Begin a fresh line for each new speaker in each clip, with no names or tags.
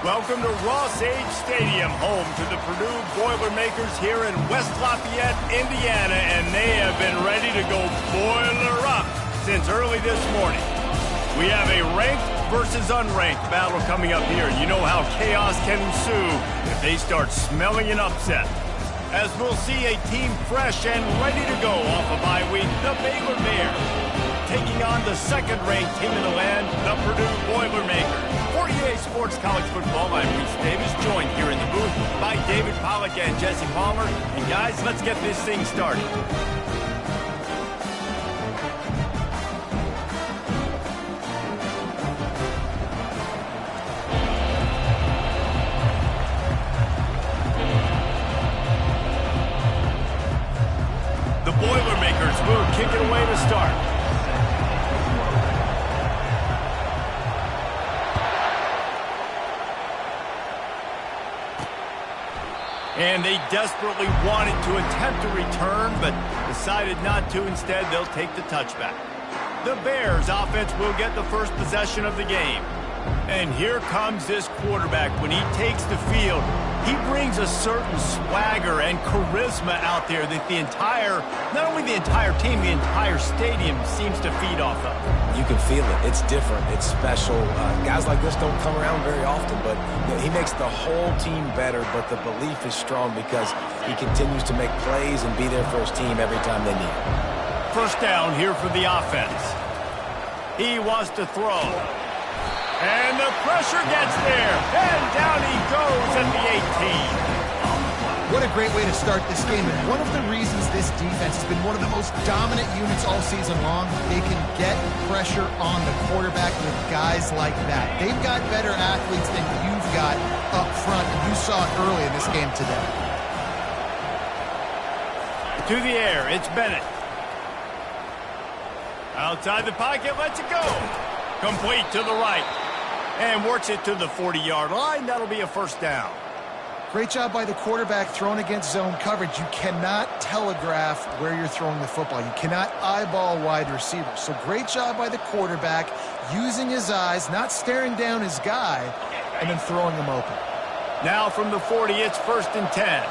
Welcome to Ross-Age Stadium, home to the Purdue Boilermakers here in West Lafayette, Indiana, and they have been ready to go boiler up since early this morning. We have a ranked versus unranked battle coming up here. You know how chaos can ensue if they start smelling an upset. As we'll see a team fresh and ready to go off a bye week, the Baylor Bears, taking on the second-ranked team in the land, the Purdue Boilermakers. For EA Sports College Football, I'm Reese Davis, joined here in the booth by David Pollack and Jesse Palmer. And guys, let's get this thing started. The Boilermakers will kick it away to start. And they desperately wanted to attempt a return, but decided not to. Instead, they'll take the touchback. The Bears offense will get the first possession of the game. And here comes this quarterback. When he takes the field, he brings a certain swagger and charisma out there that not only the entire team, the entire stadium seems to feed off of.
You can feel it. It's different. It's special. Guys like this don't come around very often, but he makes the whole team better, but the belief is strong because he continues to make plays and be there for his team every time they need him.
First down here for the offense. He wants to throw. And the pressure gets there. And down he goes at the 18.
What a great way to start this game. And one of the reasons this defense has been one of the most dominant units all season long, they can get pressure on the quarterback with guys like that. They've got better athletes than you've got up front. And you saw it early in this game today.
To the air, it's Bennett. Outside the pocket, lets it go. Complete to the right. And works it to the 40-yard line. That'll be a first down.
Great job by the quarterback throwing against zone coverage. You cannot telegraph where you're throwing the football. You cannot eyeball wide receivers. So great job by the quarterback using his eyes, not staring down his guy, and then throwing him open.
Now from the 40, it's 1st and 10.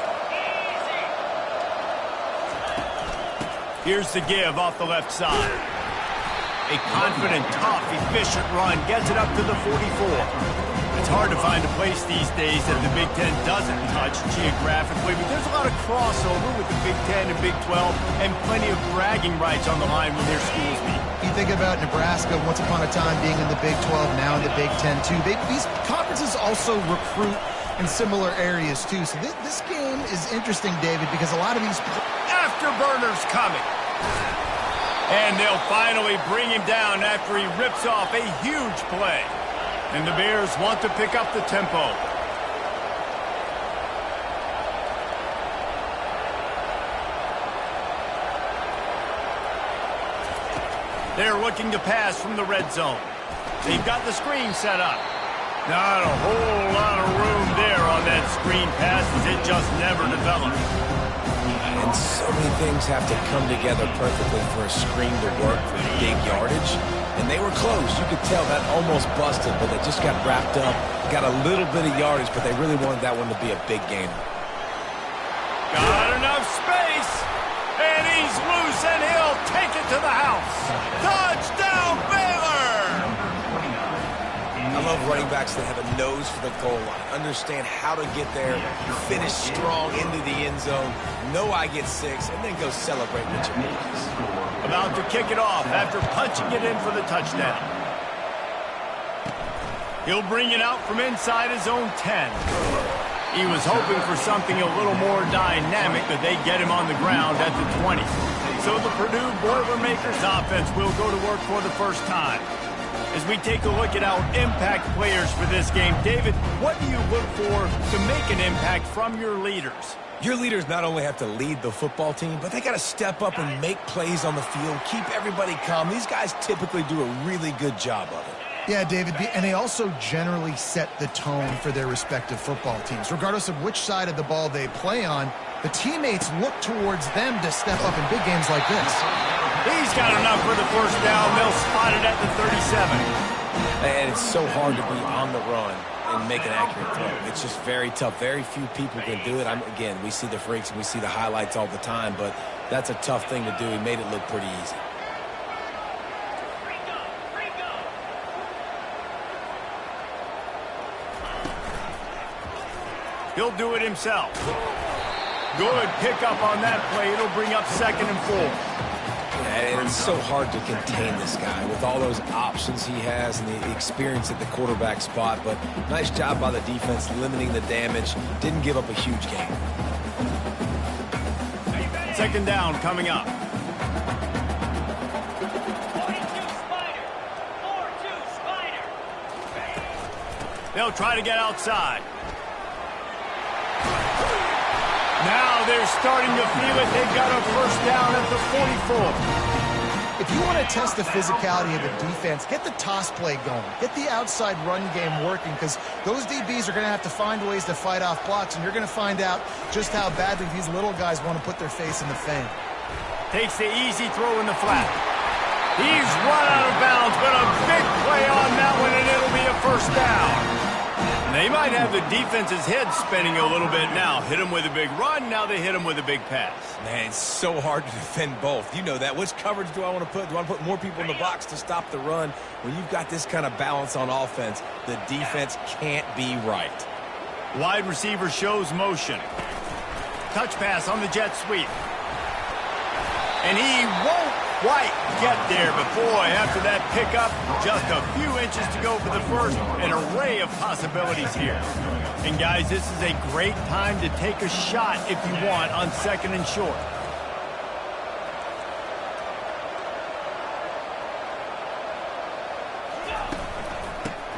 Here's the give off the left side. A confident, tough, efficient run gets it up to the 44. It's hard to find a place these days that the Big Ten doesn't touch geographically, but there's a lot of crossover with the Big Ten and Big 12 and plenty of bragging rights on the line when their schools meet.
You think about Nebraska once upon a time being in the Big 12, now in the Big 10 too. These conferences also recruit in similar areas too. So this game is interesting, David, because a lot of these...
Afterburners coming. And they'll finally bring him down after he rips off a huge play. And the Bears want to pick up the tempo. They're looking to pass from the red zone. They've got the screen set up. Not a whole lot of room there on that screen pass as it just never developed.
And so many things have to come together perfectly for a screen to work for big yardage. And they were close. You could tell that almost busted, but they just got wrapped up, got a little bit of yardage, but they really wanted that one to be a big gainer.
Got enough space, and he's loose, and he'll take it to the house. Touchdown, Baylor!
I love running backs that have a nose for the goal line, understand how to get there, finish strong into the end zone, know I get 6, and then go celebrate with your boys.
About to kick it off after punching it in for the touchdown. He'll bring it out from inside his own 10. He was hoping for something a little more dynamic, but they get him on the ground at the 20. So the Purdue Boilermakers offense will go to work for the first time. As we take a look at our impact players for this game, David, what do you look for to make an impact from your leaders?
Your leaders not only have to lead the football team, but they got to step up and make plays on the field, keep everybody calm. These guys typically do a really good job of it.
Yeah, David, and they also generally set the tone for their respective football teams. Regardless of which side of the ball they play on, the teammates look towards them to step up in big games like this.
He's got enough for the first down. They'll spot it at the 37.
And it's so hard to be on the run and make an accurate throw. It's just very tough. Very few people can do it. Again, we see the freaks and we see the highlights all the time, but that's a tough thing to do. He made it look pretty easy.
He'll do it himself. Good pickup on that play. It'll bring up 2nd and 4.
And it's so hard to contain this guy with all those options he has and the experience at the quarterback spot. But nice job by the defense limiting the damage. Didn't give up a huge gain.
2nd down coming up.
42 Spider. 4-2 Spider.
They'll try to get outside. Now they're starting to feel it. They've got a 1st down at the 44.
If you want to test the physicality of the defense, get the toss play going. Get the outside run game working, because those DBs are going to have to find ways to fight off blocks, and you're going to find out just how badly these little guys want to put their face in the fan.
Takes the easy throw in the flat. He's run out of bounds, but a big play on that one, and it'll be a 1st down. They might have the defense's head spinning a little bit now. Hit him with a big run, now they hit him with a big pass.
Man, it's so hard to defend both. You know that. Which coverage do I want to put? Do I want to put more people in the box to stop the run? When you've got this kind of balance on offense, the defense can't be right.
Wide receiver shows motion. Touch pass on the jet sweep. And he won't quite get there, but boy, after that pickup, just a few inches to go for the first. An array of possibilities here. And guys, this is a great time to take a shot if you want on 2nd and short.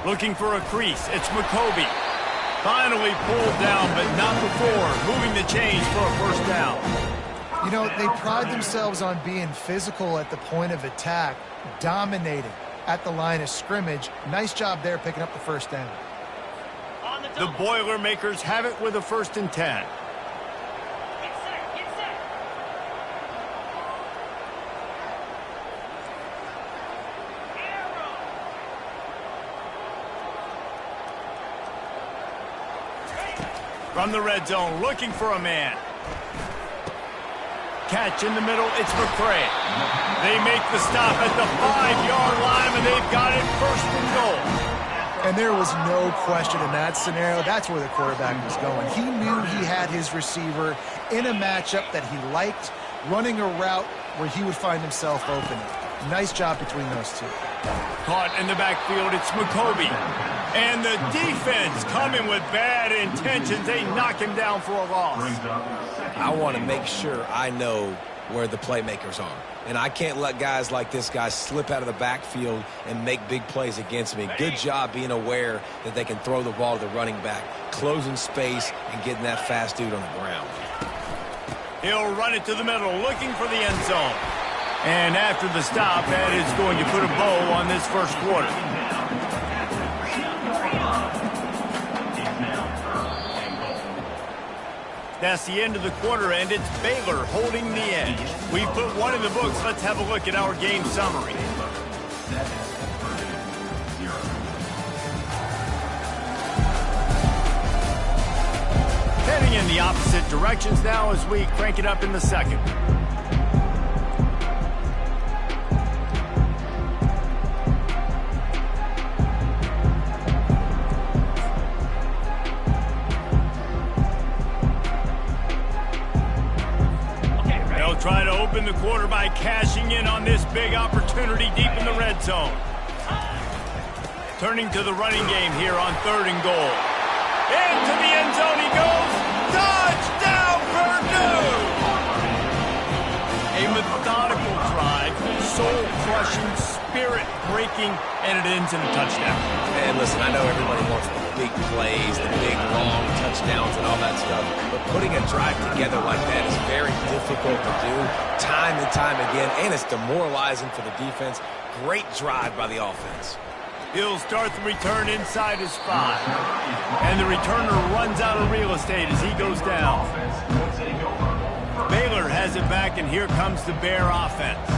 Looking for a crease. It's McCoby. Finally pulled down, but not before moving the chains for a 1st down.
You know, they pride themselves on being physical at the point of attack, dominating at the line of scrimmage. Nice job there picking up the 1st down.
The Boilermakers have it with a 1st and 10.
Get set, get set.
From the red zone, looking for a man. Catch in the middle, it's McCray. They make the stop at the 5-yard line, and they've got it 1st and goal.
And there was no question in that scenario. That's where the quarterback was going. He knew he had his receiver in a matchup that he liked, running a route where he would find himself open. Nice job between those two.
Caught in the backfield, it's McCoby. And the defense coming with bad intentions. They knock him down for a loss.
I want to make sure I know where the playmakers are. And I can't let guys like this guy slip out of the backfield and make big plays against me. Good job being aware that they can throw the ball to the running back, closing space and getting that fast dude on the ground.
He'll run it to the middle, looking for the end zone. And after the stop, that is going to put a bow on this 1st quarter. That's the end of the quarter, and it's Baylor holding the edge. We put one in the books. Let's have a look at our game summary. Heading in the opposite directions now as we crank it up in the 2nd. Try to open the quarter by cashing in on this big opportunity deep in the red zone. Turning to the running game here on 3rd and goal. Into the end zone he goes. Touchdown, Purdue! A methodical drive, soul-crushing, spirit-breaking, and it ends in a touchdown.
And listen, I know everybody wants the big plays, the big, long touchdowns and all that stuff, but putting a drive together like that is very difficult to do time and time again, and it's demoralizing for the defense. Great drive by the offense.
He'll start the return inside his 5. And the returner runs out of real estate as he goes down. Baylor has it back, and here comes the Bear offense.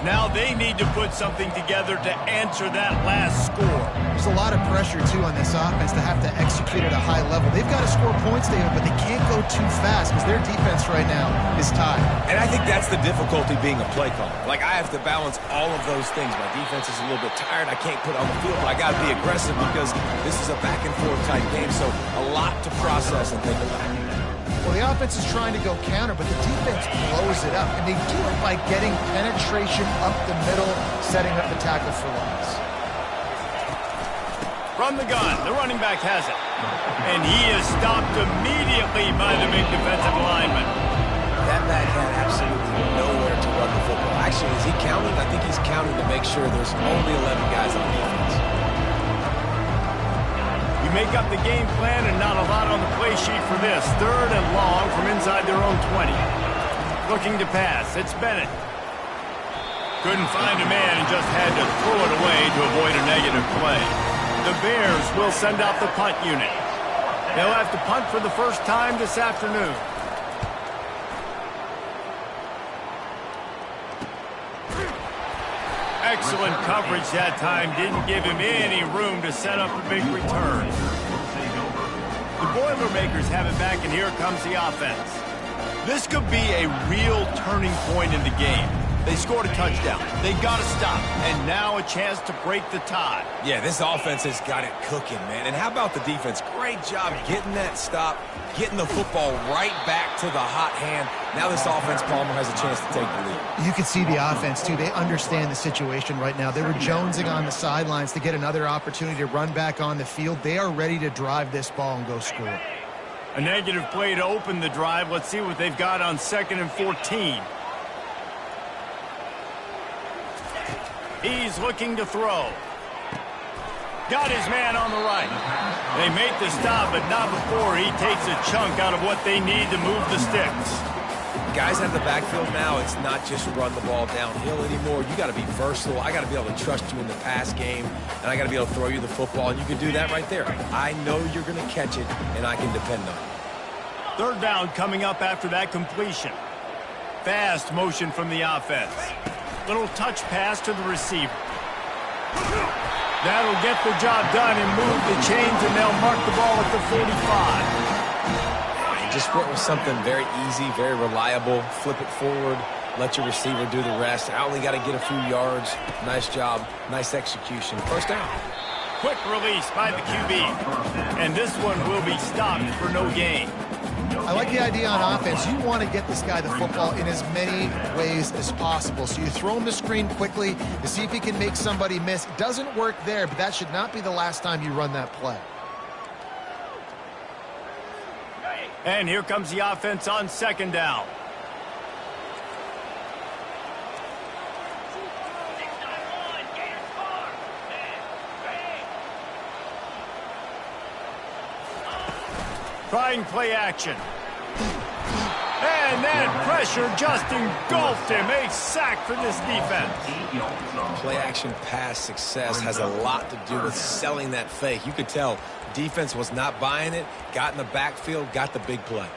Now they need to put something together to answer that last score.
There's a lot of pressure, too, on this offense to have to execute at a high level. They've got to score points, David, but they can't go too fast because their defense right now is tied.
And I think that's the difficulty being a play caller. Like, I have to balance all of those things. My defense is a little bit tired. I can't put it on the field, but I got to be aggressive because this is a back-and-forth type game, so a lot to process and think about.
Well, the offense is trying to go counter, but the defense blows it up, and they do it by getting penetration up the middle, setting up the tackle for loss.
From the gun, the running back has it. And he is stopped immediately by the big defensive lineman.
That back had absolutely nowhere to run the football. Actually, is he counting? I think he's counting to make sure there's only 11 guys on defense.
You make up the game plan and not a lot on the play sheet for this. 3rd and long from inside their own 20. Looking to pass. It's Bennett. Couldn't find a man and just had to throw it away to avoid a negative play. The Bears will send out the punt unit. They'll have to punt for the first time this afternoon. Excellent coverage that time. Didn't give him any room to set up a big return. The Boilermakers have it back, and here comes the offense. This could be a real turning point in the game. They scored a touchdown. They got to stop. And now a chance to break the tie.
Yeah, this offense has got it cooking, man. And how about the defense? Great job getting that stop, getting the football right back to the hot hand. Now this offense, Palmer, has a chance to take the lead.
You can see the offense, too. They understand the situation right now. They were jonesing on the sidelines to get another opportunity to run back on the field. They are ready to drive this ball and go score.
A negative play to open the drive. Let's see what they've got on 2nd and 14. He's looking to throw. Got his man on the right. They make the stop, but not before he takes a chunk out of what they need to move the sticks.
Guys at the backfield now, it's not just run the ball downhill anymore. You got to be versatile. I got to be able to trust you in the pass game, and I got to be able to throw you the football, and you can do that right there. I know you're going to catch it, and I can depend on it.
3rd down coming up after that completion. Fast motion from the offense. Little touch pass to the receiver. That'll get the job done and move the chains, and they'll mark the ball at the 45.
Just went with something very easy, very reliable. Flip it forward, let your receiver do the rest. I only got to get a few yards. Nice job, nice execution. 1st down.
Quick release by the QB. And this one will be stopped for no gain.
I like the idea on offense. You want to get this guy the football in as many ways as possible. So you throw him the screen quickly to see if he can make somebody miss. It doesn't work there, but that should not be the last time you run that play.
And here comes the offense on 2nd down. Trying play action. And then pressure just engulfed him. A sack for this defense.
Play action pass success has a lot to do with selling that fake. You could tell defense was not buying it, got in the backfield, got the big play.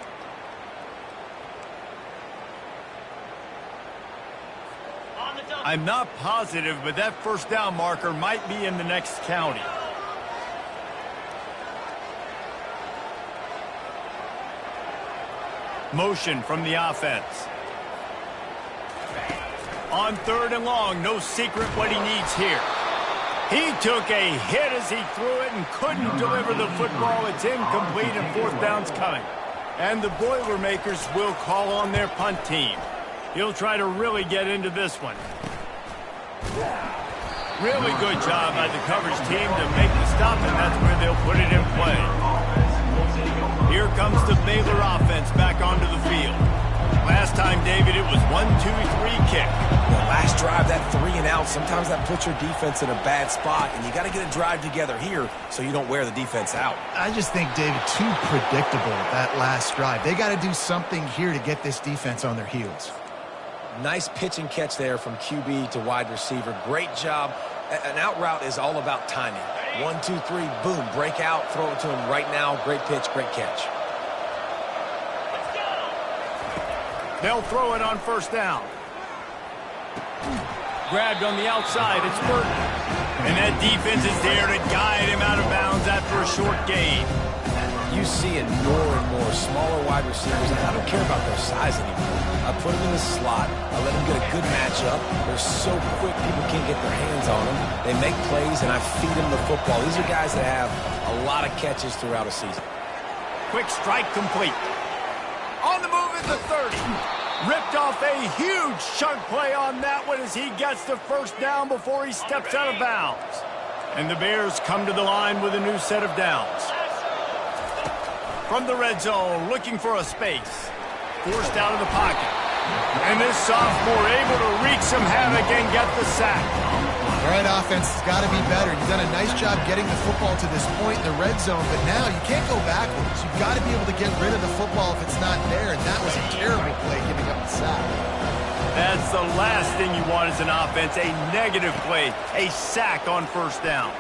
I'm not positive, but that 1st down marker might be in the next county. Motion from the offense. On 3rd and long, no secret what he needs here. He took a hit as he threw it and couldn't deliver the football. It's incomplete and 4th down's coming. And the Boilermakers will call on their punt team. He'll try to really get into this one. Really good job by the coverage team to make the stop, and that's where they'll put it in play. Here comes the Baylor offense back onto the field. Last time, David, it was 1-2-3 kick.
The last drive, that 3 and out, sometimes that puts your defense in a bad spot, and you got to get a drive together here so you don't wear the defense out.
I just think, David, too predictable that last drive. They got to do something here to get this defense on their heels.
Nice pitch and catch there from QB to wide receiver. Great job. An out route is all about timing. 1, 2, 3, boom, break out, throw it to him right now. Great pitch, great catch.
They'll throw it on 1st down. Grabbed on the outside, it's Burton. And that defense is there to guide him out of bounds after a short gain.
You see it more and more. Smaller wide receivers, I don't care about their size anymore. I put them in the slot. I let them get a good matchup. They're so quick, people can't get their hands on them. They make plays, and I feed them the football. These are guys that have a lot of catches throughout a season.
Quick strike complete. On the move at the 30. Ripped off a huge chunk play on that one as he gets the first down before he steps out of bounds. And the Bears come to the line with a new set of downs. From the red zone, looking for a space. Forced out of the pocket. And this sophomore able to wreak some havoc and get the sack.
All right, offense has got to be better. You've done a nice job getting the football to this point in the red zone, but now you can't go backwards. You've got to be able to get rid of the football if it's not there, and that was a terrible play giving up the sack.
That's the last thing you want as an offense, a negative play, a sack on first down.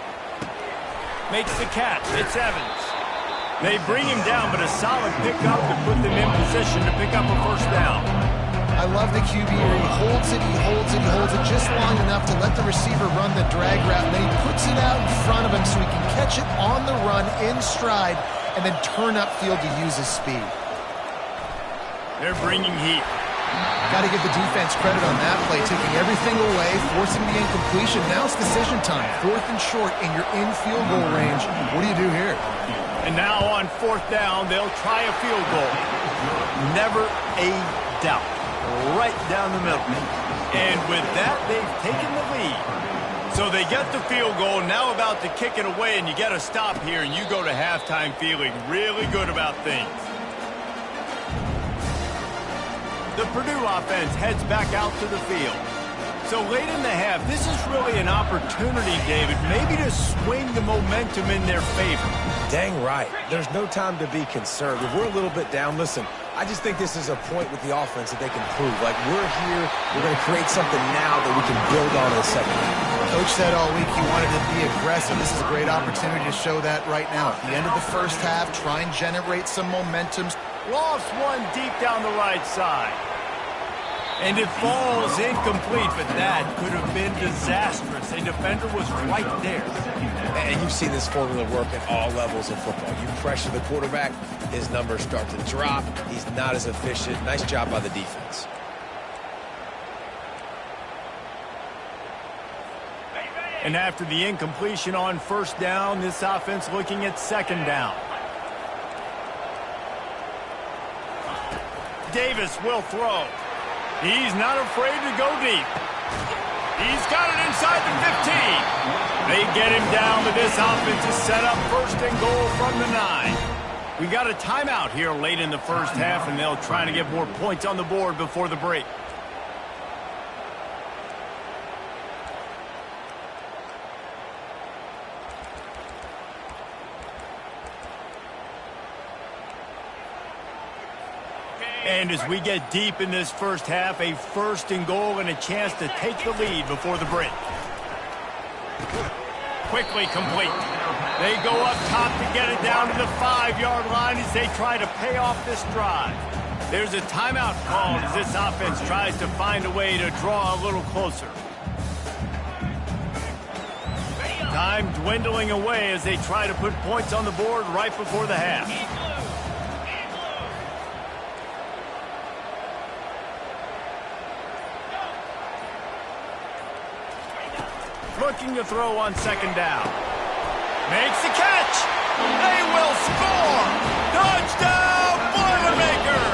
Makes the catch. It's Evans. They bring him down, but a solid pickup to put them in position to pick up a first down.
I love the QB here. He holds it, he holds it, he holds it just long enough to let the receiver run the drag route, and then he puts it out in front of him so he can catch it on the run in stride and then turn upfield to use his speed.
They're bringing heat.
Got to give the defense credit on that play, taking everything away, forcing the incompletion. Now it's decision time. 4th and short, and you're in field goal range. What do you do here?
And now on 4th down, they'll try a field goal. Never a doubt. Right down the middle. And with that, they've taken the lead. So they get the field goal, now about to kick it away, and you get a stop here, and you go to halftime feeling really good about things. The Purdue offense heads back out to the field. So late in the half, this is really an opportunity, David, maybe to swing the momentum in their favor.
Dang right. There's no time to be concerned. If we're a little bit down, listen, I just think this is a point with the offense that they can prove. Like, we're here, we're going to create something now that we can build on in the second half.
Coach said all week he wanted to be aggressive. This is a great opportunity to show that right now. At the end of the first half, try and generate some momentum.
Lost one deep down the right side. And it falls incomplete, but that could have been disastrous. A defender was right there.
And you've seen this formula work at all levels of football. You pressure the quarterback, his numbers start to drop. He's not as efficient. Nice job by the defense.
And after the incompletion on first down, this offense looking at second down. Davis will throw. He's not afraid to go deep. He's got it inside the 15. They get him down, but this offense is set up 1st and goal from the 9. We got a timeout here late in the first half, and they'll try to get more points on the board before the break. And as we get deep in this first half, a 1st and goal and a chance to take the lead before the break. Quickly complete. They go up top to get it down to the 5-yard line as they try to pay off this drive. There's a timeout called as this offense tries to find a way to draw a little closer. Time dwindling away as they try to put points on the board right before the half. Looking to throw on second down. Makes the catch. They will score. Touchdown, Boilermakers!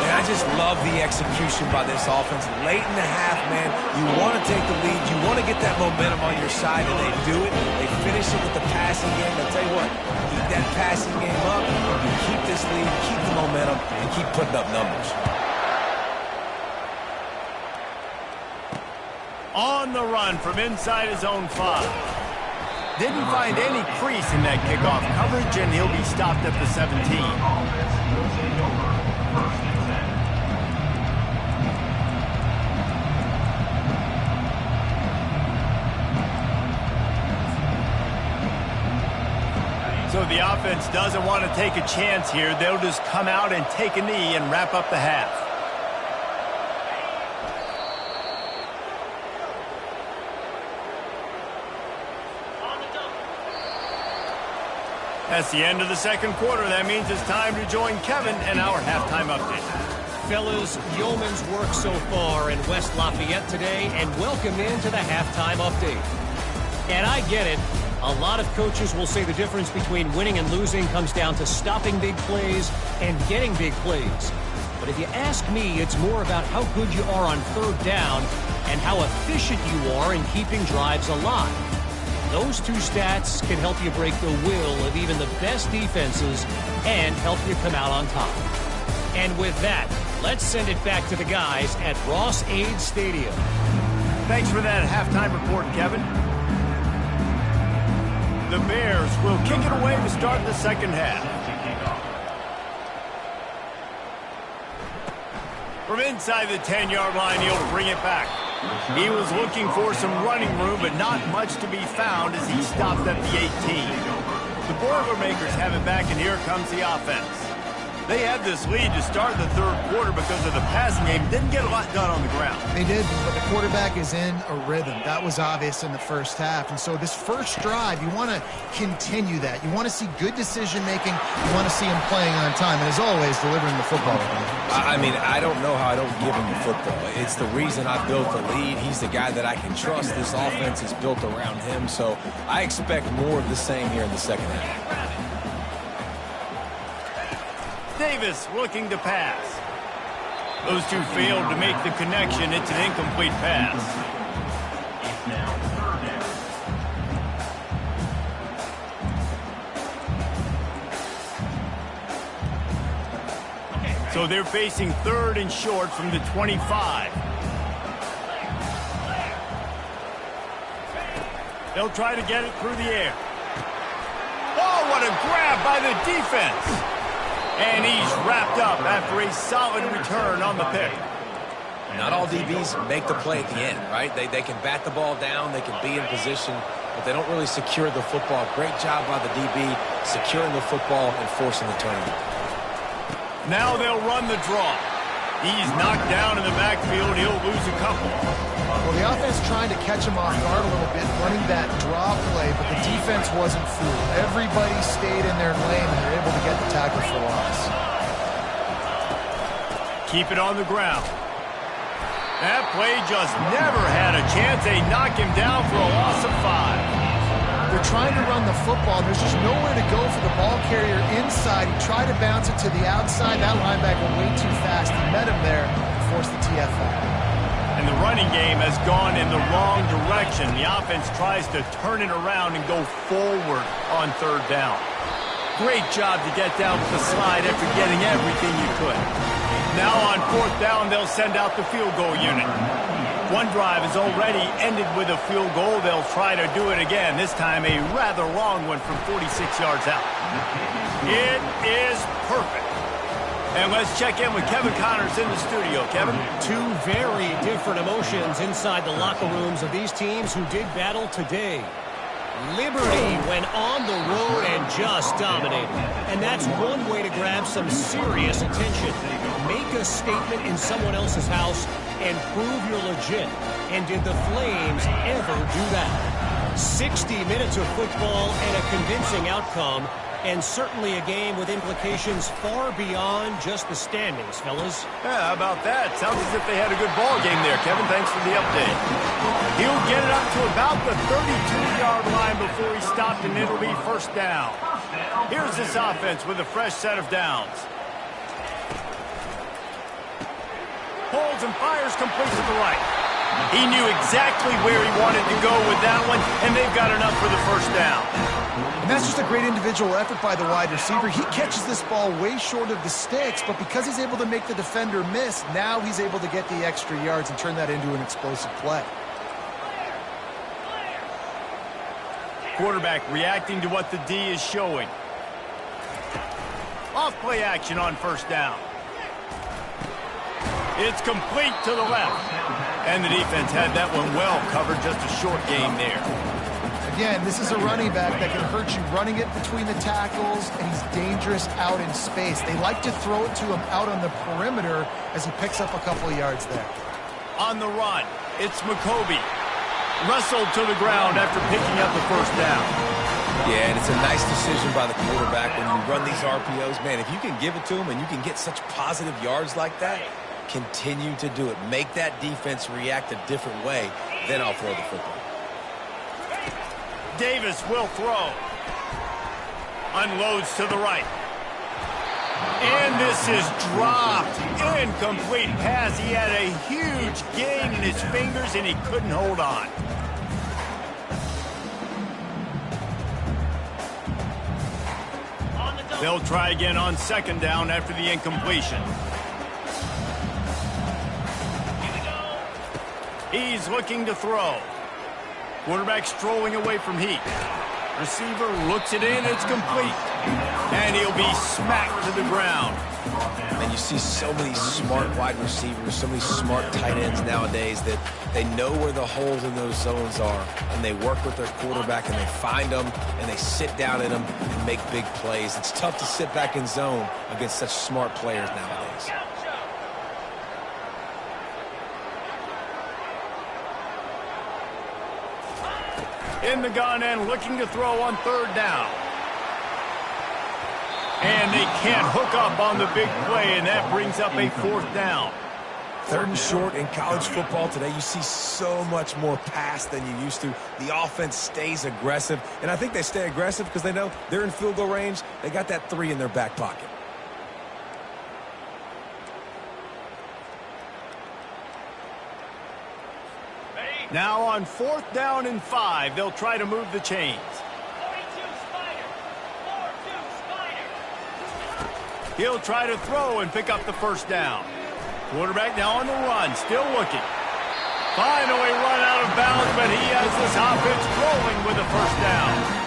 And I just love the execution by this offense. Late in the half, man, you want to take the lead. You want to get that momentum on your side, and they do it. They finish it with the passing game. I'll tell you what, keep that passing game up. You keep this lead, keep the momentum, and keep putting up numbers.
On the run from inside his own 5. Didn't find any crease in that kickoff coverage, and he'll be stopped at the 17. So the offense doesn't want to take a chance here. They'll just come out and take a knee and wrap up the half. That's the end of the second quarter. That means it's time to join Kevin and our halftime update.
Fellas, yeoman's work so far in West Lafayette today, and welcome into the halftime update. And I get it. A lot of coaches will say the difference between winning and losing comes down to stopping big plays and getting big plays. But if you ask me, it's more about how good you are on third down and how efficient you are in keeping drives alive. Those two stats can help you break the will of even the best defenses and help you come out on top. And with that, let's send it back to the guys at Ross-Ade Stadium.
Thanks for that halftime report, Kevin. The Bears will kick it away to start the second half. From inside the 10-yard line, he'll bring it back. He was looking for some running room, but not much to be found as he stopped at the 18. The Boilermakers have it back, and here comes the offense. They had this lead to start the third quarter because of the passing game. Didn't get a lot done on the ground.
They did, but the quarterback is in a rhythm. That was obvious in the first half. And so this first drive, you want to continue that. You want to see good decision-making. You want to see him playing on time. And as always, delivering the football.
I mean, I don't know how I don't give him the football. It's the reason I built the lead. He's the guy that I can trust. This offense is built around him. So I expect more of the same here in the second half.
Davis looking to pass. Those two failed to make the connection. It's an incomplete pass. So they're facing third and short from the 25. They'll try to get it through the air. Oh, what a grab by the defense. And he's wrapped up after a solid return on the pick.
Not all DBs make the play at the end, right? They can bat the ball down, they can be in position, but they don't really secure the football. Great job by the DB securing the football and forcing the turnover.
Now they'll run the draw. He's knocked down in the backfield. He'll lose a couple.
Well, the offense trying to catch him off guard a little bit, running that draw play, but the defense wasn't fooled. Everybody stayed in their lane, and they're able to get the tackle for loss.
Keep it on the ground. That play just never had a chance. They knock him down for a loss of 5.
They're trying to run the football. There's just nowhere to go for the ball carrier inside. He tried to bounce it to the outside. That linebacker way too fast. He met him there to force the TFL.
And the running game has gone in the wrong direction. The offense tries to turn it around and go forward on third down. Great job to get down with the slide after getting everything you could. Now on fourth down, they'll send out the field goal unit. One drive has already ended with a field goal. They'll try to do it again, this time a rather long one from 46 yards out. It is perfect. And let's check in with Kevin Connors in the studio. Kevin?
Two very different emotions inside the locker rooms of these teams who did battle today. Liberty went on the road and just dominated. And that's one way to grab some serious attention. Make a statement in someone else's house and prove you're legit. And did the Flames ever do that? 60 minutes of football and a convincing outcome, and certainly a game with implications far beyond just the standings, fellas.
Yeah, how about that? Sounds as if they had a good ball game there, Kevin. Thanks for the update. He'll get it up to about the 32-yard line before he stopped, and it'll be first down. Here's this offense with a fresh set of downs. Holds and fires complete to the right. He knew exactly where he wanted to go with that one, and they've got enough for the first down.
And that's just a great individual effort by the wide receiver. He catches this ball way short of the sticks, but because he's able to make the defender miss, now he's able to get the extra yards and turn that into an explosive play.
Quarterback reacting to what the D is showing. Off play action on first down. It's complete to the left. And the defense had that one well covered. Just a short game there.
Again, this is a running back that can hurt you running it between the tackles, and he's dangerous out in space. They like to throw it to him out on the perimeter as he picks up a couple of yards there.
On the run, it's McCoby. Wrestled to the ground after picking up the first down.
Yeah, and it's a nice decision by the quarterback when you run these RPOs. Man, if you can give it to them and you can get such positive yards like that, continue to do it. Make that defense react a different way, then I'll throw the football.
Davis will throw. Unloads to the right. And this is dropped. Incomplete pass. He had a huge gain in his fingers, and he couldn't hold on. They'll try again on second down after the incompletion. He's looking to throw. Quarterback strolling away from Heat. Receiver looks it in. It's complete. And he'll be smacked to the ground.
And you see so many smart wide receivers, so many smart tight ends nowadays that they know where the holes in those zones are, and they work with their quarterback, and they find them, and they sit down in them and make big plays. It's tough to sit back in zone against such smart players nowadays.
In the gun and looking to throw on third down. And they can't hook up on the big play, and that brings up a fourth down.
Third and short in college football today, you see so much more pass than you used to. The offense stays aggressive, and I think they stay aggressive because they know they're in field goal range. They got that 3 in their back pocket.
Now on fourth down and 5, they'll try to move the chains.
42 Spider. 4-2 Spider.
He'll try to throw and pick up the first down. Quarterback now on the run, still looking. Finally run out of bounds, but he has this offense rolling with a first down.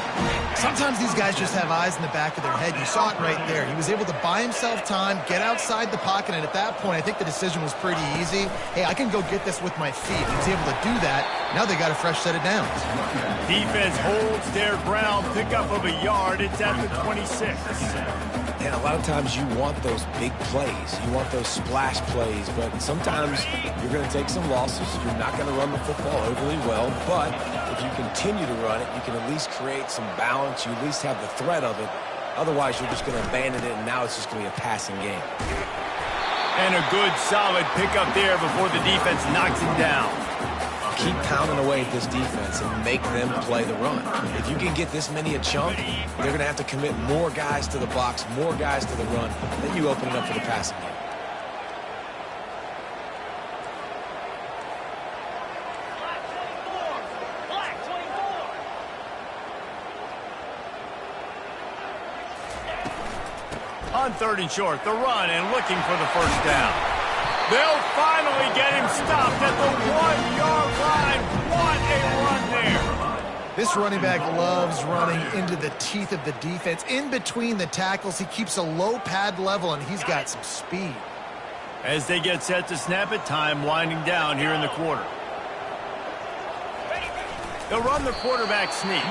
Sometimes these guys just have eyes in the back of their head. You saw it right there. He was able to buy himself time, get outside the pocket, and at that point, I think the decision was pretty easy. Hey, I can go get this with my feet. He was able to do that. Now they got a fresh set of downs.
Defense holds their ground, pickup of a yard. It's at the 26.
And a lot of times you want those big plays. You want those splash plays, but sometimes you're going to take some losses. You're not going to run the football overly well, but if you continue to run it, you can at least create some balance. You at least have the threat of it. Otherwise, you're just going to abandon it, and now it's just going to be a passing game.
And a good, solid pickup there before the defense knocks him down.
Keep pounding away at this defense and make them play the run. If you can get this many a chunk, they're going to have to commit more guys to the box, more guys to the run. Then you open it up for the passing game.
Black 24.
On third and short, the run and looking for the first down. They'll finally get him stopped at the 1-yard line. What a run there.
This running back loves running into the teeth of the defense. In between the tackles, he keeps a low pad level, and he's got some speed.
As they get set to snap it, time winding down here in the quarter. They'll run the quarterback sneak.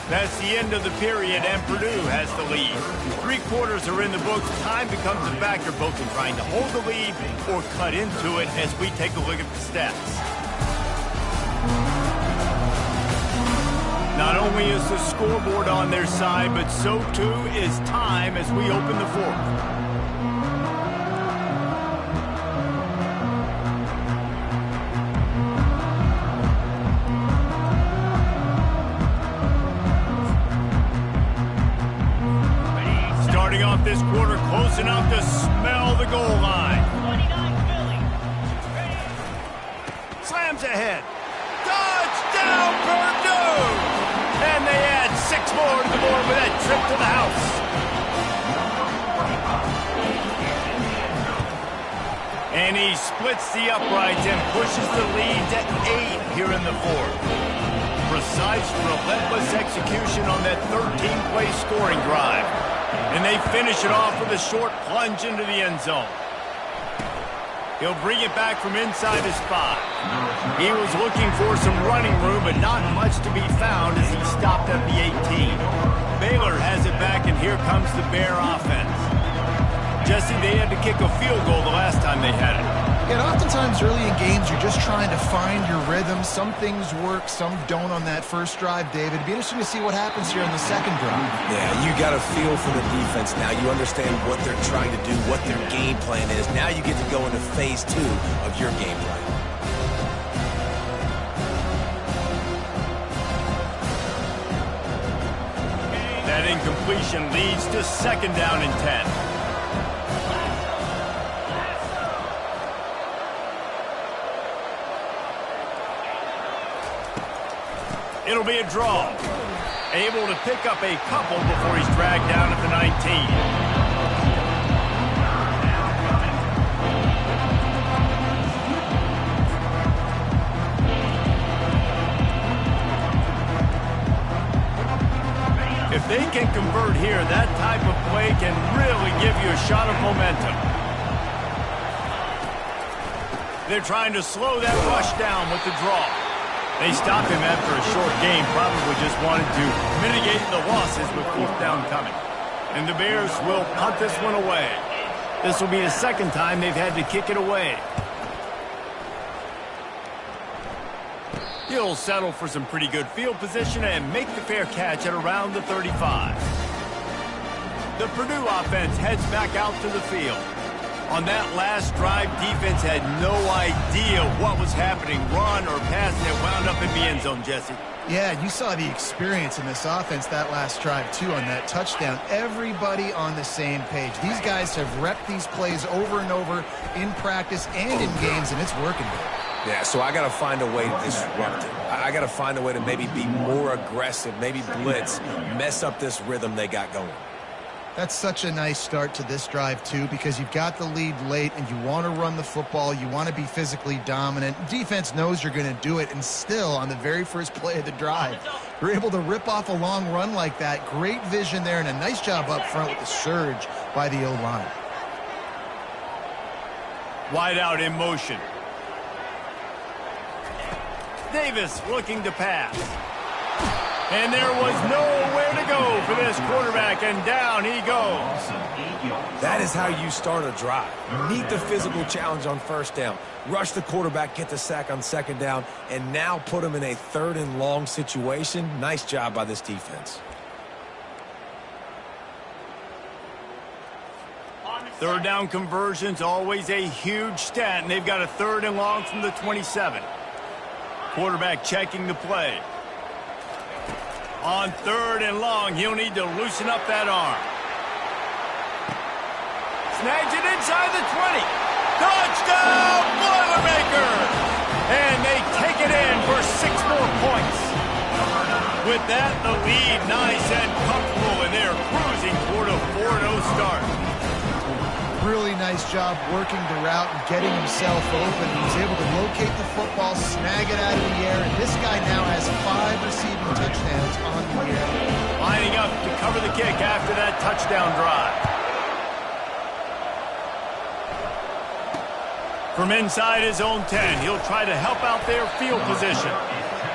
That's the end of the period, and Purdue has the lead. 3 quarters are in the books. Time becomes a factor both in trying to hold the lead or cut into it as we take a look at the stats. Not only is the scoreboard on their side, but so too is time as we open the fourth. Starting off this quarter close enough to smell the goal line.
29 Philly.
Slams ahead. Touchdown Purdue! And they add 6 more to the board with that trip to the house. And he splits the uprights and pushes the lead to 8 here in the fourth. Precise, relentless execution on that 13-play scoring drive. And they finish it off with a short plunge into the end zone. He'll bring it back from inside his 5. He was looking for some running room, but not much to be found as he stopped at the 18. Baylor has it back, and here comes the Bear offense. Jesse, they had to kick a field goal the last time they had it.
And oftentimes early in games, you're just trying to find your rhythm. Some things work, some don't on that first drive, David. It'd be interesting to see what happens here in the second drive.
Yeah, you got a feel for the defense now. You understand what they're trying to do, what their game plan is. Now you get to go into phase 2 of your game plan.
That incompletion leads to 2nd down and 10. It'll be a draw. Able to pick up a couple before he's dragged down at the 19. If they can convert here, that type of play can really give you a shot of momentum. They're trying to slow that rush down with the draw. They stopped him after a short game, probably just wanted to mitigate the losses with 4th down coming. And the Bears will punt this one away. This will be the 2nd time they've had to kick it away. He'll settle for some pretty good field position and make the fair catch at around the 35. The Purdue offense heads back out to the field. On that last drive, defense had no idea what was happening, run or pass, and it wound up in the end zone, Jesse.
Yeah, you saw the experience in this offense that last drive, too, on that touchdown. Everybody on the same page. These guys have repped these plays over and over in practice and in games, and it's working.
Yeah, so I got to find a way to disrupt it. I got to find a way to maybe be more aggressive, maybe blitz, mess up this rhythm they got going.
That's such a nice start to this drive, too, because you've got the lead late and you want to run the football. You want to be physically dominant. Defense knows you're going to do it, and still, on the very first play of the drive, you're able to rip off a long run like that. Great vision there, and a nice job up front with the surge by the O-line.
Wide out in motion. Davis looking to pass. And there was nowhere to go for this quarterback, and down he goes.
That is how you start a drive. Meet the physical challenge on 1st down. Rush the quarterback, get the sack on 2nd down, and now put him in a 3rd and long situation. Nice job by this defense.
3rd down conversions, always a huge stat, and they've got a 3rd and long from the 27. Quarterback checking the play. On 3rd and long, he'll need to loosen up that arm. Snags it inside the 20. Touchdown, Boilermakers! And they take it in for 6 more points. With that, the lead nice and comfortable, and they're cruising toward a 4-0 start.
Really nice job working the route and getting himself open. He was able to locate the football, snag it out of the air, and this guy now has 5 receiving touchdowns on the year.
Lining up to cover the kick after that touchdown drive. From inside his own 10, he'll try to help out their field position.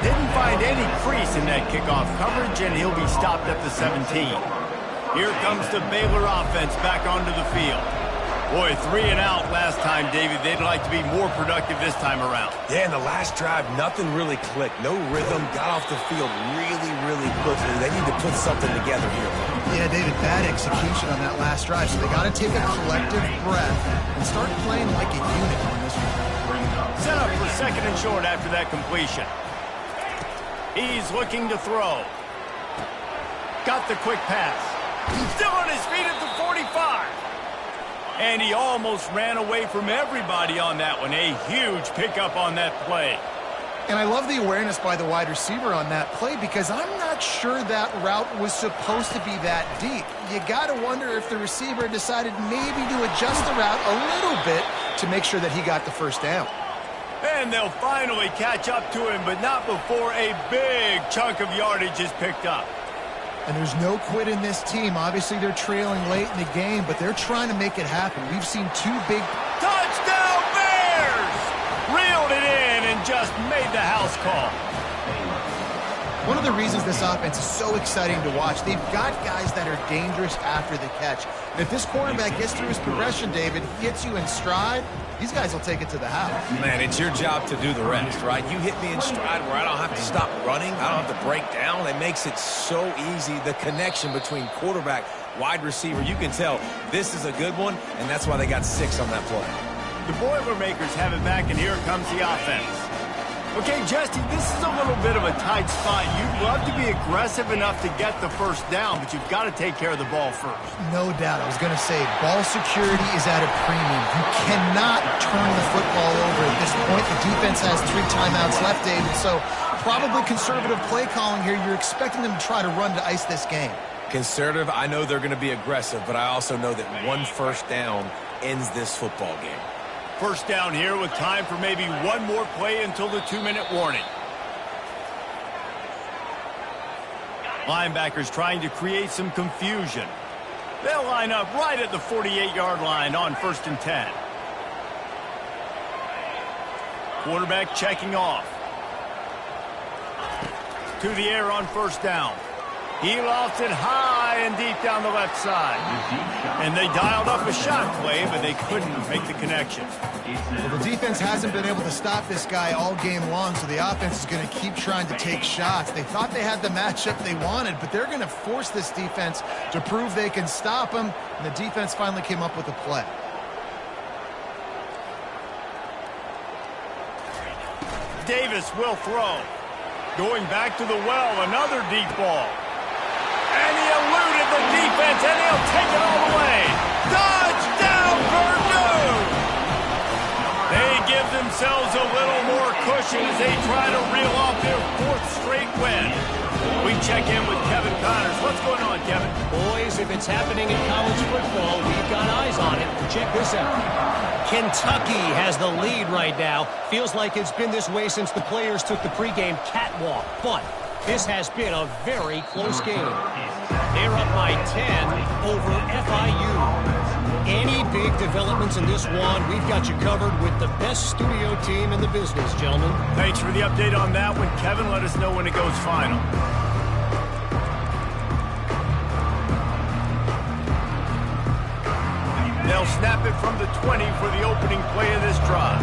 Didn't find any crease in that kickoff coverage, and he'll be stopped at the 17. Here comes the Baylor offense back onto the field. Boy, 3 and out last time, David. They'd like to be more productive this time around.
Yeah, in the last drive, nothing really clicked. No rhythm, got off the field really quickly. They need to put something together here.
Yeah, David, bad execution on that last drive, so they got to take a collective breath and start playing like a unit on this one.
Set up for 2nd and short after that completion. He's looking to throw. Got the quick pass. Still on his feet at the 45. And he almost ran away from everybody on that one. A huge pickup on that play.
And I love the awareness by the wide receiver on that play because I'm not sure that route was supposed to be that deep. You got to wonder if the receiver decided maybe to adjust the route a little bit to make sure that he got the 1st down.
And they'll finally catch up to him, but not before a big chunk of yardage is picked up.
And there's no quit in this team. Obviously, they're trailing late in the game, but they're trying to make it happen. We've seen 2 big...
Touchdown, Bears! Reeled it in and just made the house call.
one of the reasons this offense is so exciting to watch. They've got guys that are dangerous after the catch. And if this quarterback gets through his progression, David, hits you in stride, these guys will take it to the house.
Man, it's your job to do the rest, right? You hit me in stride where I don't have to stop running. I don't have to break down. It makes it so easy. The connection between quarterback, wide receiver, you can tell this is a good one, and that's why they got 6 on that play.
The Boilermakers have it back, and here comes the offense. Okay, Jesse, this is a little bit of a tight spot. You'd love to be aggressive enough to get the first down, but you've got to take care of the ball first.
No doubt. I was going to say, ball security is at a premium. You cannot turn the football over at this point. The defense has 3 timeouts left, David, so probably conservative play calling here. You're expecting them to try to run to ice this game.
Conservative, I know they're going to be aggressive, but I also know that 1 first down ends this football game.
First down here with time for maybe 1 more play until the 2-minute warning. Linebackers trying to create some confusion. They'll line up right at the 48-yard line on 1st and 10. Quarterback checking off. To the air on 1st down. He lofts it high and deep down the left side. And they dialed up a shot play, but they couldn't make the connection.
Well, the defense hasn't been able to stop this guy all game long, so the offense is going to keep trying to take shots. They thought they had the matchup they wanted, but they're going to force this defense to prove they can stop him, and the defense finally came up with a play.
Davis will throw. Going back to the well, another deep ball. And he eluded the defense, and he'll take it all the way. Touchdown, Purdue! They give themselves a little more cushion as they try to reel off their 4th straight win. We check in with Kevin Connors. What's going on, Kevin?
Boys, if it's happening in college football, we've got eyes on it. Check this out. Kentucky has the lead right now. Feels like it's been this way since the players took the pregame catwalk. But this has been a very close game. They're up by 10 over FIU. Any big developments in this one, we've got you covered with the best studio team in the business, gentlemen.
Thanks for the update on that one, Kevin. Let us know when it goes final. They'll snap it from the 20 for the opening play of this drive.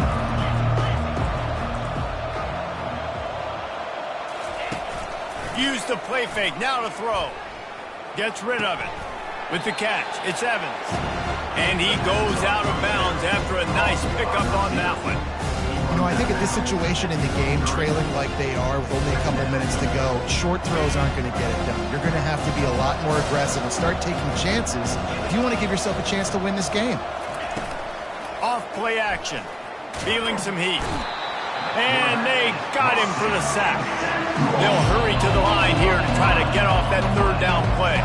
Use the play fake, now to throw. Gets rid of it. With the catch, it's Evans. And he goes out of bounds after a nice pickup on that one.
You know, I think in this situation in the game, trailing like they are with only a couple minutes to go, short throws aren't going to get it done. You're going to have to be a lot more aggressive and start taking chances if you want to give yourself a chance to win this game.
Off play action. Feeling some heat. And they got him for the sack. They'll hurry to the line here to try to get off that 3rd down play.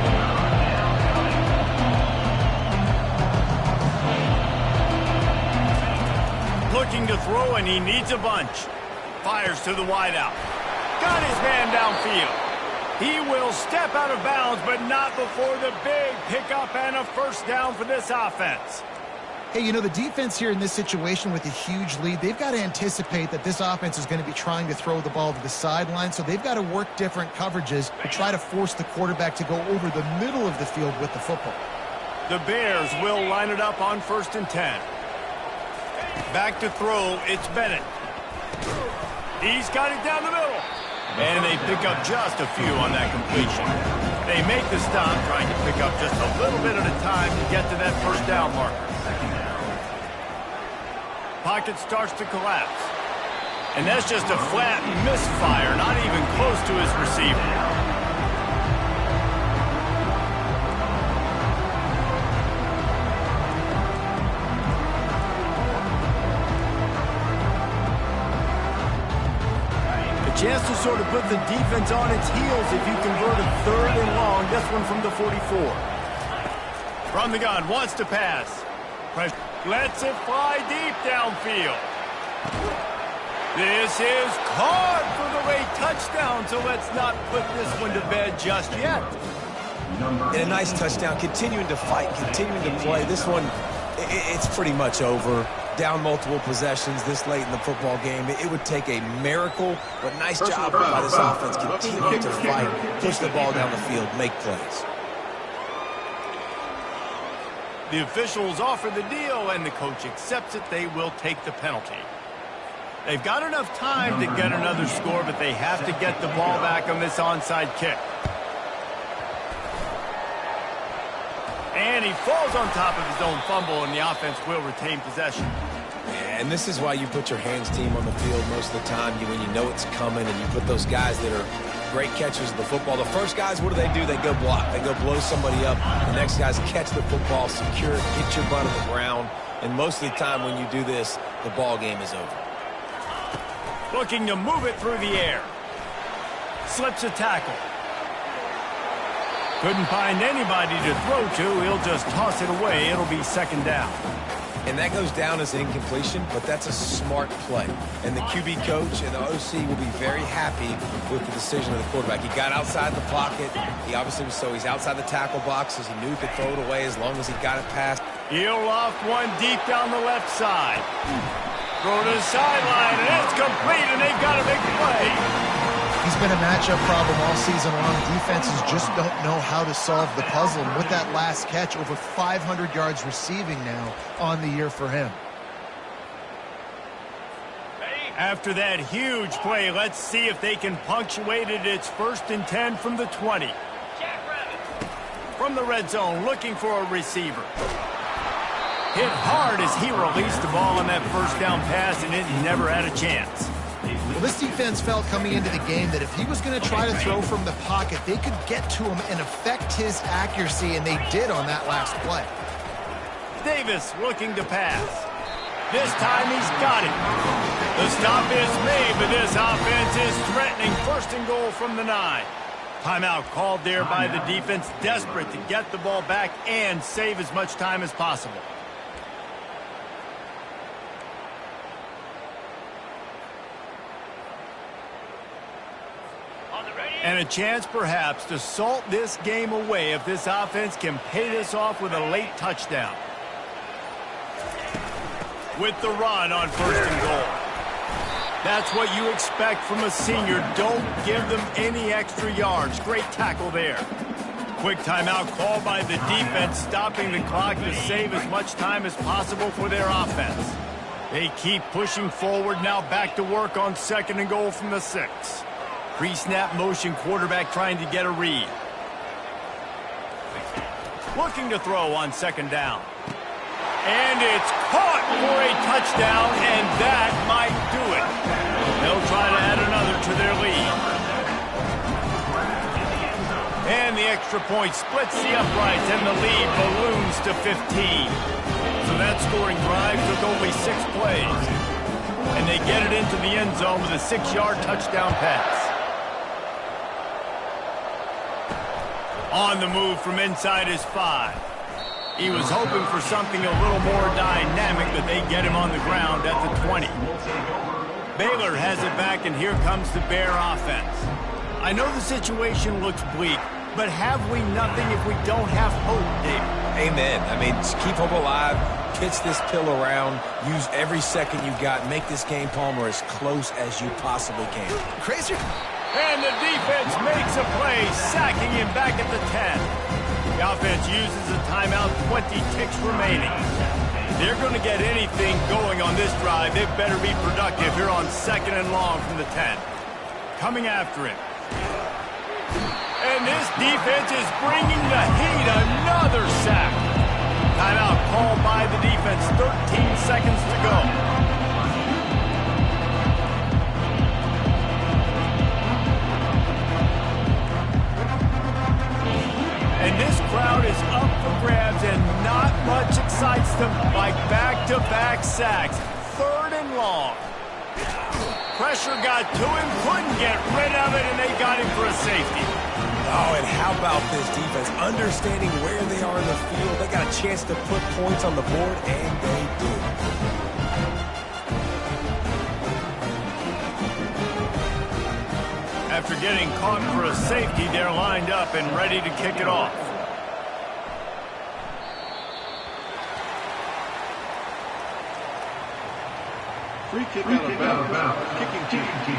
Looking to throw, and he needs a bunch. Fires to the wideout. Got his man downfield. He will step out of bounds, but not before the big pickup and a 1st down for this offense.
Hey, you know, the defense here in this situation with a huge lead, they've got to anticipate that this offense is going to be trying to throw the ball to the sideline, so they've got to work different coverages to try to force the quarterback to go over the middle of the field with the football.
The Bears will line it up on 1st and 10. Back to throw, it's Bennett. He's got it down the middle. And they pick up just a few on that completion. They make the stop, trying to pick up just a little bit at a time to get to that 1st down marker. Pocket starts to collapse. And that's just a flat misfire, not even close to his receiver. Chance to sort of put the defense on its heels if you convert a 3rd and long. This one from the 44. From the gun, wants to pass. Lets it fly deep downfield. This is caught for the late touchdown, so let's not put this one to bed just yet.
And a nice touchdown, continuing to fight, continuing to play. This one, it's pretty much over. down multiple possessions this late in the football game. It would take a miracle, but nice job by this offense continuing to fight, push the ball down the field, make plays.
The officials offer the deal, and the coach accepts it. They will take the penalty. They've got enough time to get another score, but they have to get the ball back on this onside kick. And he falls on top of his own fumble, and the offense will retain possession.
And this is why you put your hands team on the field most of the time, when you know it's coming, and you put those guys that are great catchers of the football. The first guys, what do? They go block. They go blow somebody up. The next guys catch the football, secure it, get your butt on the ground. And most of the time when you do this, the ball game is over.
Looking to move it through the air. Slips a tackle. Couldn't find anybody to throw to. He'll just toss it away. It'll be second down.
And that goes down as an incompletion, but that's a smart play. And the QB coach and the OC will be very happy with the decision of the quarterback. He got outside the pocket. He obviously was he's outside the tackle boxes. He knew he could throw it away as long as he got it past.
He'll loft one deep down the left side. Throw to the sideline, and it's complete, and they've got a big play.
He's been a matchup problem all season long. Defenses just don't know how to solve the puzzle. And with that last catch, over 500 yards receiving now on the year for him.
After that huge play, let's see if they can punctuate it. It's 1st and 10 from the 20. From the red zone, looking for a receiver. Hit hard as he released the ball on that first down pass, and it never had a chance.
Well, this defense felt coming into the game that if he was going to try to throw from the pocket, they could get to him and affect his accuracy, and they did on that last play.
Davis looking to pass. This time he's got it. The stop is made, but this offense is threatening 1st and goal from the 9. Timeout called there by the defense, desperate to get the ball back and save as much time as possible. And a chance, perhaps, to salt this game away if this offense can pay this off with a late touchdown. With the run on 1st and goal. That's what you expect from a senior. Don't give them any extra yards. Great tackle there. Quick timeout called by the defense, stopping the clock to save as much time as possible for their offense. They keep pushing forward, now back to work on 2nd and goal from the 6. Pre-snap motion, quarterback trying to get a read. Looking to throw on 2nd down. And it's caught for a touchdown, and that might do it. They'll try to add another to their lead. And the extra point splits the uprights, and the lead balloons to 15. So that scoring drive took only 6 plays. And they get it into the end zone with a 6-yard touchdown pass. On the move from inside his 5. He was hoping for something a little more dynamic, but they get him on the ground at the 20. Baylor has it back, and here comes the Bear offense. I know the situation looks bleak, but have we nothing if we don't have hope, David?
Amen. I mean, just keep hope alive, pitch this pill around, use every second you got, make this game, Palmer, as close as you possibly can.
Crazy.
And the defense makes a play, sacking him back at the 10. The offense uses a timeout, 20 ticks remaining. They're going to get anything going on this drive. They better be productive here on 2nd and long from the 10. Coming after it. And this defense is bringing the heat. Another sack. Timeout called by the defense. 13 seconds to go. And this crowd is up for grabs, and not much excites them like back-to-back sacks. 3rd and long. Pressure got to him, couldn't get rid of it, and they got him for a safety.
Oh, and how about this defense? Understanding where they are in the field. They got a chance to put points on the board, and they did.
After getting caught for a safety, they're lined up and ready to kick it off.
Free kick out of bounds. Kicking team.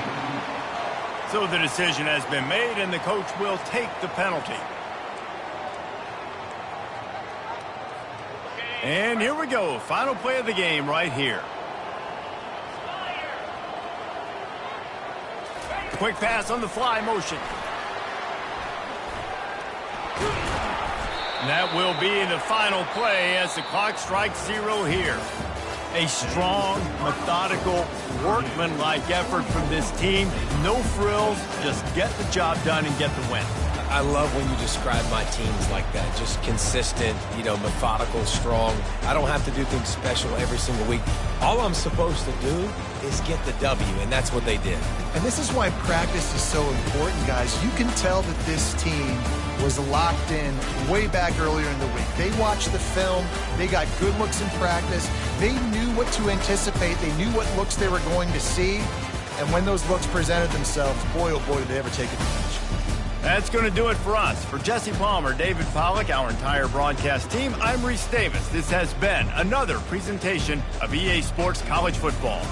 So the decision has been made, and the coach will take the penalty. And here we go. Final play of the game right here. Quick pass on the fly motion. And that will be the final play as the clock strikes 0 here. A strong, methodical, workmanlike effort from this team. No frills, just get the job done and get the win.
I love when you describe my teams like that. Just consistent, methodical, strong. I don't have to do things special every single week. All I'm supposed to do is get the W, and that's what they did.
And this is why practice is so important, guys. You can tell that this team was locked in way back earlier in the week. They watched the film. They got good looks in practice. They knew what to anticipate. They knew what looks they were going to see. And when those looks presented themselves, boy, oh boy, did they ever take advantage.
That's going to do it for us. For Jesse Palmer, David Pollack, our entire broadcast team, I'm Reese Davis. This has been another presentation of EA Sports College Football.